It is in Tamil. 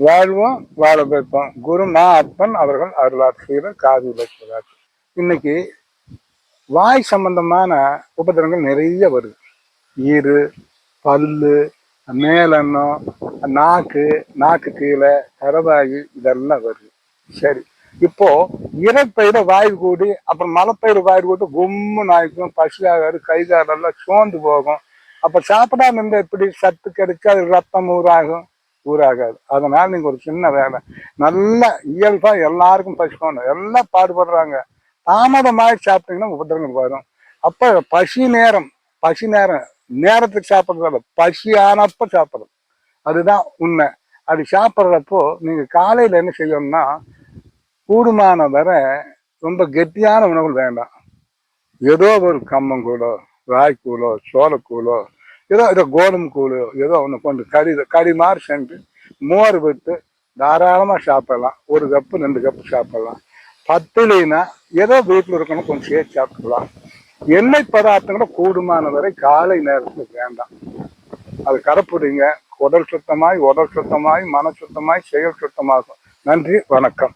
வாழ்வோம் வாழ வைப்போம். குரு மா அப்பன் அவர்கள் அருளாட்சியர் காதியில் இருக்கிறார். இன்னைக்கு வாய் சம்பந்தமான உபதிரங்கள் நிறைய வருது. ஈறு, பல்லு, மேலெண்ணம், நாக்கு கீழே, கரவாயு இதெல்லாம் வருது. சரி, இப்போ இறப்பயிர வாயு கூடி அப்புறம் மலைப்பயிர் வாயு கூட்டி கும்மு நாய்க்கும், பசியாகாது, கைகாலெல்லாம் சோர்ந்து போகும். அப்ப சாப்பிடாம இருந்தா எப்படி சத்து கிடைச்சு அது ரத்தம் ஊராகாது. அதனால நீங்க ஒரு சின்ன வேலை, நல்ல இயல்பா எல்லாருக்கும் பசிக்கணும், எல்லாம் பாடுபடுறாங்க. தாமதமாகி சாப்பிட்டீங்கன்னா உபதிரங்கள் வரும். அப்ப பசி நேரம் நேரத்துக்கு சாப்பிட்றதால பசி ஆனப்ப சாப்பிட்றது, அதுதான் உண்மை. அது சாப்பிட்றப்போ நீங்க காலையில என்ன செய்யணும்னா, கூடுமான வரை ரொம்ப கெட்டியான உணவுகள் வேண்டாம். ஏதோ ஒரு கம்மங்கூழோ, ராய்க்கூழோ, சோளக்கூழோ, ஏதோ கோதுமை கூழோ ஏதோ ஒன்று கொண்டு கறி மாதிரி செஞ்சு மோர் விட்டு தாராளமாக சாப்பிடலாம். 1 கப்பு 2 கப்பு சாப்பிடலாம். பத்துலைன்னா ஏதோ வீட்டில் இருக்கணும், கொஞ்சம் சேர்த்து சாப்பிடலாம். எண்ணெய் பதார்த்தங்களை கூடுமான வரை காலை நேரத்தில் வேண்டாம். அது கடைப்பிடிங்க. உடல் சுத்தமாய் மன சுத்தமாய் செயல் சுத்தமாகும். நன்றி, வணக்கம்.